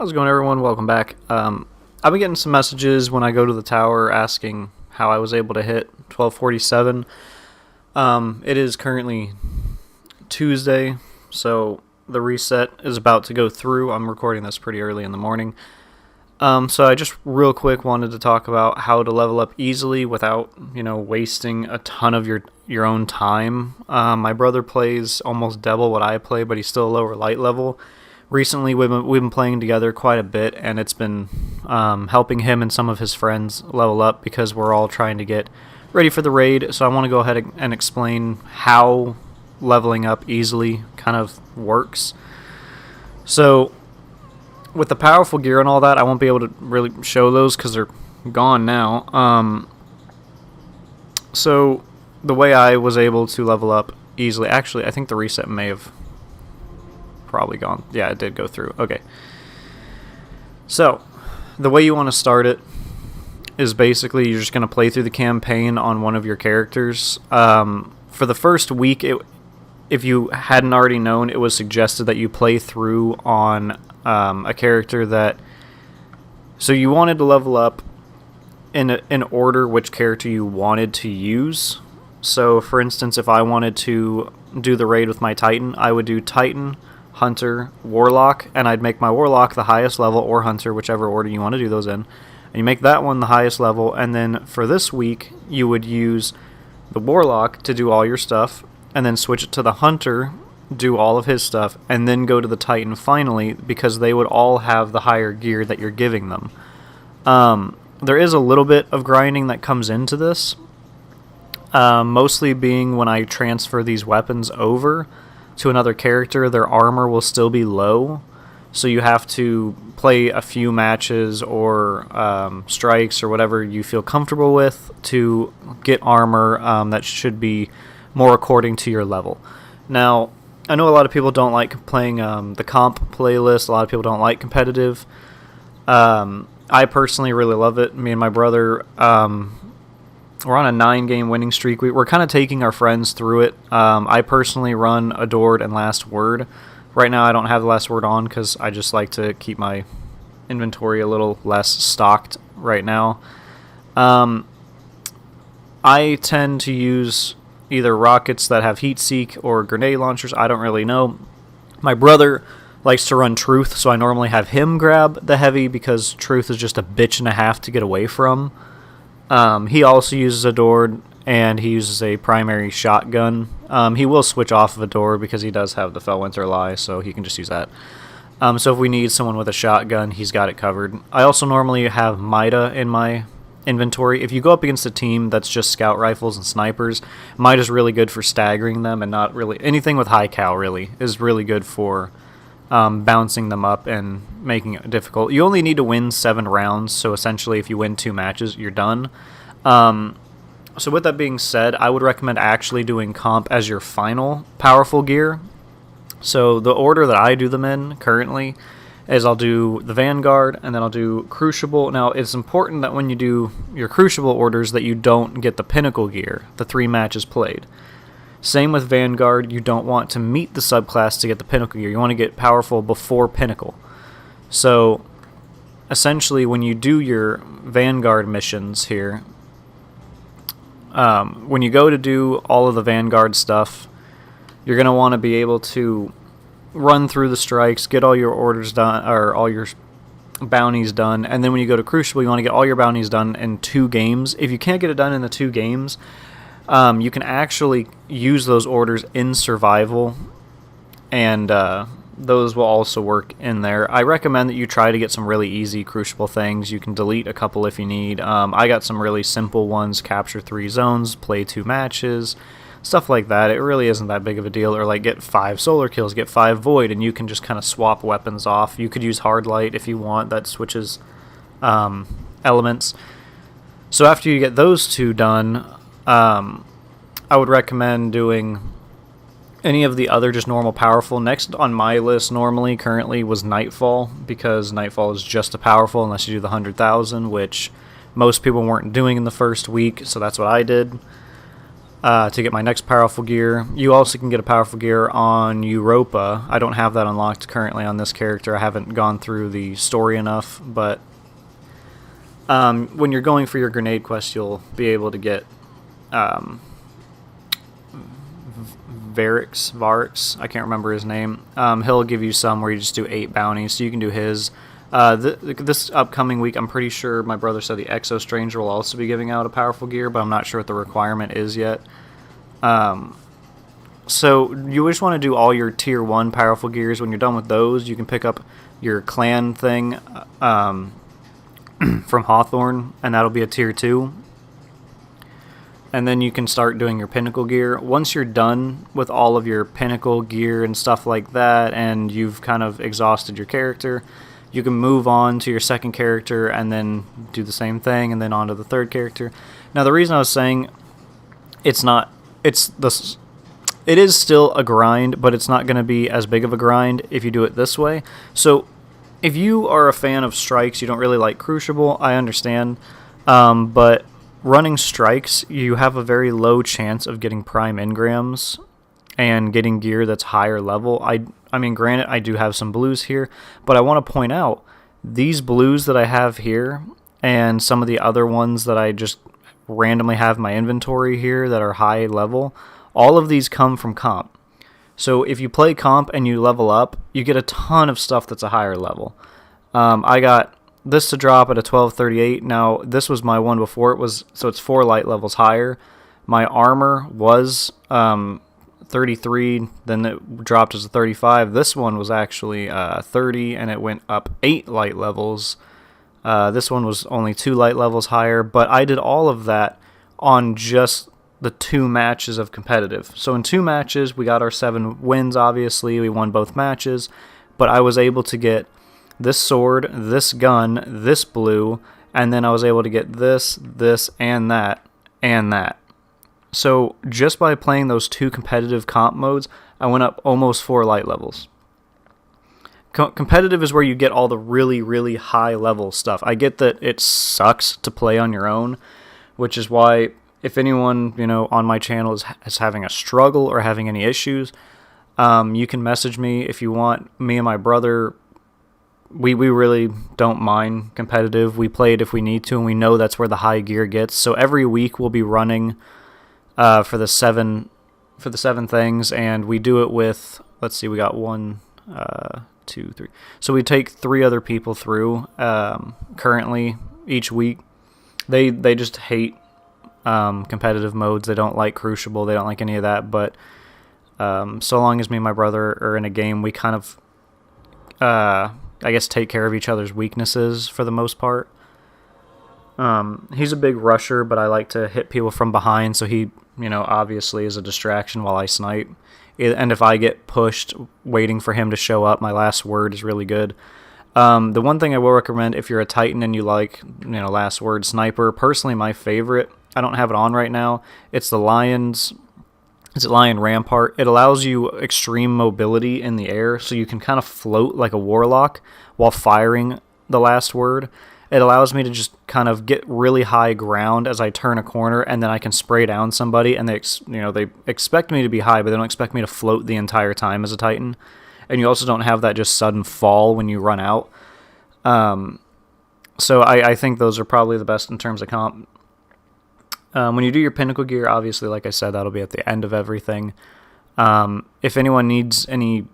How's it going, everyone? Welcome back. I've been getting some messages when I go to the tower asking how I was able to hit 1247. It is currently Tuesday, so the reset is about to go through. I'm recording this pretty early in the morning. So I just real quick wanted to talk about how to level up easily without, wasting a ton of your own time. My brother plays almost double what I play, but he's still a lower light level. Recently, we've been playing together quite a bit, and it's been helping him and some of his friends level up because we're all trying to get ready for the raid. So I want to go ahead and explain how leveling up easily kind of works. So with the powerful gear and all that, I won't be able to really show those because they're gone now. So the way I was able to level up easily, actually, I think the reset may have probably gone. Yeah, it did go through. Okay. So the way you want to start it is basically you're just going to play through the campaign on one of your characters. For the first week, if you hadn't already known, it was suggested that you play through on a character that... So you wanted to level up in order which character you wanted to use. So, for instance, if I wanted to do the raid with my Titan, I would do Titan, Hunter, Warlock, and I'd make my Warlock the highest level, or Hunter, whichever order you want to do those in. And you make that one the highest level, and then for this week, you would use the Warlock to do all your stuff, and then switch it to the Hunter, do all of his stuff, and then go to the Titan finally, because they would all have the higher gear that you're giving them. There is a little bit of grinding that comes into this, mostly being when I transfer these weapons over to another character, their armor will still be low, so you have to play a few matches or strikes or whatever you feel comfortable with to get armor that should be more according to your level. Now, I know a lot of people don't like playing the comp playlist. A lot of people don't like competitive. I personally really love it. Me and my brother, we're on a 9-game winning streak. We're kind of taking our friends through it. I personally run Adored and Last Word. Right now I don't have the Last Word on because I just like to keep my inventory a little less stocked right now. I tend to use either rockets that have heat seek or grenade launchers. I don't really know. My brother likes to run Truth, so I normally have him grab the heavy because Truth is just a bitch and a half to get away from. He also uses Adored, and he uses a primary shotgun. He will switch off of Adored because he does have the Felwinter Lie, so he can just use that. So if we need someone with a shotgun, he's got it covered. I also normally have Mida in my inventory. If you go up against a team that's just scout rifles and snipers, Mida's really good for staggering them, and not really... Anything with high cal, really, is really good for bouncing them up and making it difficult. You only need to win 7 rounds, so essentially if you win 2 matches, you're done. So with that being said, I would recommend actually doing comp as your final powerful gear. So the order that I do them in currently is I'll do the Vanguard, and then I'll do Crucible. Now, it's important that when you do your Crucible orders that you don't get the Pinnacle gear, the 3 matches played. Same with Vanguard, you don't want to meet the subclass to get the Pinnacle gear. You want to get powerful before Pinnacle. So, essentially, when you do your Vanguard missions here, when you go to do all of the Vanguard stuff, you're going to want to be able to run through the strikes, get all your orders done, or all your bounties done, and then when you go to Crucible, you want to get all your bounties done in 2 games. If you can't get it done in the 2 games, you can actually use those orders in survival, and those will also work in there. I recommend that you try to get some really easy Crucible things. You can delete a couple if you need. I got some really simple ones: capture 3 zones, play 2 matches, stuff like that. It really isn't that big of a deal. Or like get 5 solar kills, get 5 void, and you can just kind of swap weapons off. You could use hard light if you want. That switches elements. So after you get those 2 done, I would recommend doing any of the other just normal powerful. Next on my list normally currently was Nightfall, because Nightfall is just a powerful unless you do the 100,000, which most people weren't doing in the first week, so that's what I did. to get my next powerful gear. You also can get a powerful gear on Europa. I don't have that unlocked currently on this character. I haven't gone through the story enough, but when you're going for your grenade quest, you'll be able to get Varix, I can't remember his name. He'll give you some where you just do 8 bounties, so you can do his. This upcoming week, I'm pretty sure my brother said the Exo Stranger will also be giving out a powerful gear, but I'm not sure what the requirement is yet. So you just want to do all your tier 1 powerful gears. When you're done with those, you can pick up your clan thing from Hawthorne, and that'll be a tier 2. And then you can start doing your pinnacle gear. Once you're done with all of your pinnacle gear and stuff like that, and you've kind of exhausted your character, you can move on to your second character and then do the same thing, and then on to the third character. Now, the reason I was saying it is still a grind, but it's not going to be as big of a grind if you do it this way. So if you are a fan of strikes, you don't really like Crucible, I understand. But running strikes, you have a very low chance of getting prime engrams and getting gear that's higher level. I mean, granted, I do have some blues here, but I want to point out these blues that I have here and some of the other ones that I just randomly have in my inventory here that are high level, all of these come from comp. So if you play comp and you level up, you get a ton of stuff that's a higher level. I got this to drop at a 1238. Now, this was my one before it was, so it's 4 light levels higher. My armor was 33, then it dropped as a 35. This one was actually 30, and it went up 8 light levels. This one was only 2 light levels higher, but I did all of that on just the 2 matches of competitive. So in 2 matches, we got our 7 wins, obviously. We won both matches, but I was able to get this sword, this gun, this blue, and then I was able to get this, and that, and that. So just by playing those 2 competitive comp modes, I went up almost 4 light levels. Competitive is where you get all the really, really high level stuff. I get that it sucks to play on your own, which is why if anyone, on my channel is having a struggle or having any issues, you can message me if you want. Me and my brother, we really don't mind competitive. We play it if we need to, and we know that's where the high gear gets. So every week we'll be running for the seven things, and we do it with, let's see, we got 1, 2, 3. So we take 3 other people through currently each week. They just hate competitive modes. They don't like Crucible. They don't like any of that. But so long as me and my brother are in a game, we kind of, I guess, take care of each other's weaknesses for the most part. He's a big rusher, but I like to hit people from behind, so he, obviously is a distraction while I snipe. And if I get pushed waiting for him to show up, my last word is really good. The one thing I will recommend if you're a Titan and you like, last word sniper, personally my favorite, I don't have it on right now, it's the Lion Rampart. It allows you extreme mobility in the air, so you can kind of float like a warlock while firing the last word. It allows me to just kind of get really high ground as I turn a corner, and then I can spray down somebody, and they expect me to be high, but they don't expect me to float the entire time as a Titan. And you also don't have that just sudden fall when you run out. So I think those are probably the best in terms of comp. When you do your pinnacle gear, obviously, like I said, that'll be at the end of everything. If anyone needs any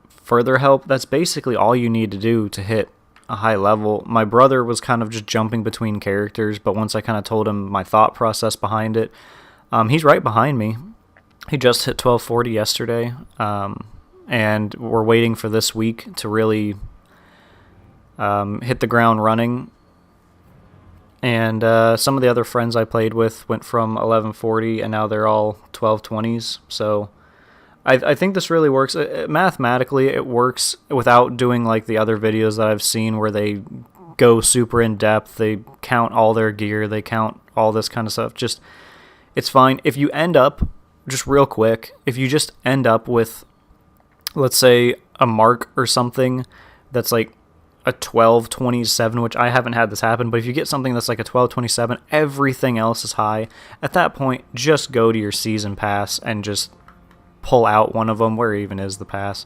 further help, that's basically all you need to do to hit a high level. My brother was kind of just jumping between characters, but once I kind of told him my thought process behind it, he's right behind me. He just hit 1240 yesterday, and we're waiting for this week to really hit the ground running. And some of the other friends I played with went from 1140, and now they're all 1220s. So I think this really works. Mathematically, it works without doing like the other videos that I've seen where they go super in depth. They count all their gear. They count all this kind of stuff. Just, it's fine. If you end up, just real quick, if you just end up with, let's say, a mark or something that's like a 1227, which I haven't had this happen, but if you get something that's like a 1227, everything else is high. At that point, just go to your season pass and just pull out one of them. Where even is the pass?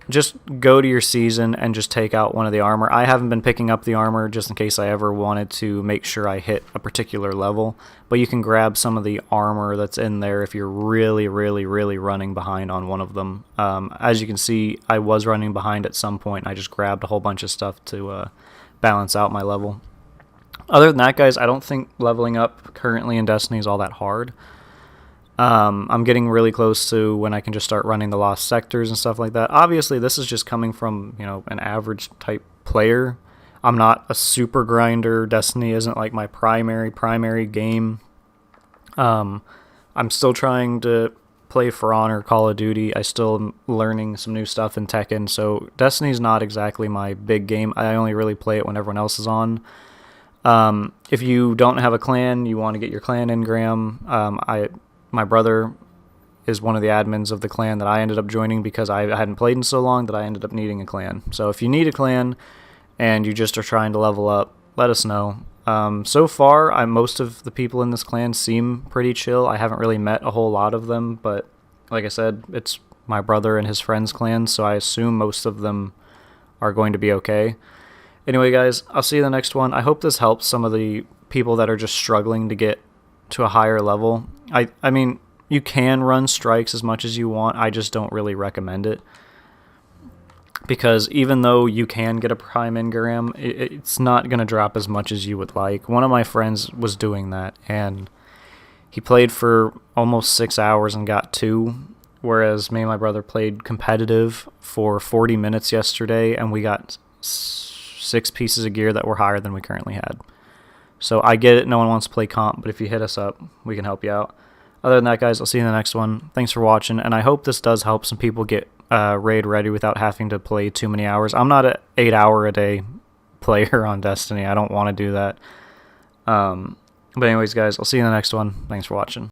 Just go to your season and just take out one of the armor. I haven't been picking up the armor just in case I ever wanted to make sure I hit a particular level, but you can grab some of the armor that's in there if you're really, really, really running behind on one of them. As you can see, I was running behind at some point, and I just grabbed a whole bunch of stuff to balance out my level. Other than that, guys, I don't think leveling up currently in Destiny is all that hard. I'm getting really close to when I can just start running the lost sectors and stuff like that. Obviously, this is just coming from, an average type player. I'm not a super grinder. Destiny isn't like my primary game. I'm still trying to play For Honor, Call of Duty. I still am learning some new stuff in Tekken, so Destiny's not exactly my big game. I only really play it when everyone else is on. If you don't have a clan, you want to get your clan engram. My brother is one of the admins of the clan that I ended up joining because I hadn't played in so long that I ended up needing a clan. So if you need a clan and you just are trying to level up, let us know. So far, most of the people in this clan seem pretty chill. I haven't really met a whole lot of them, but like I said, it's my brother and his friend's clan, so I assume most of them are going to be okay. Anyway, guys, I'll see you in the next one. I hope this helps some of the people that are just struggling to get to a higher level. I mean, you can run strikes as much as you want. I just don't really recommend it, because even though you can get a prime engram, it's not going to drop as much as you would like. One of my friends was doing that, and he played for almost 6 hours and got 2, whereas me and my brother played competitive for 40 minutes yesterday, and we got 6 pieces of gear that were higher than we currently had. So I get it, no one wants to play comp, but if you hit us up, we can help you out. Other than that, guys, I'll see you in the next one. Thanks for watching, and I hope this does help some people get raid ready without having to play too many hours. I'm not an 8-hour-a-day player on Destiny. I don't want to do that. But anyways, guys, I'll see you in the next one. Thanks for watching.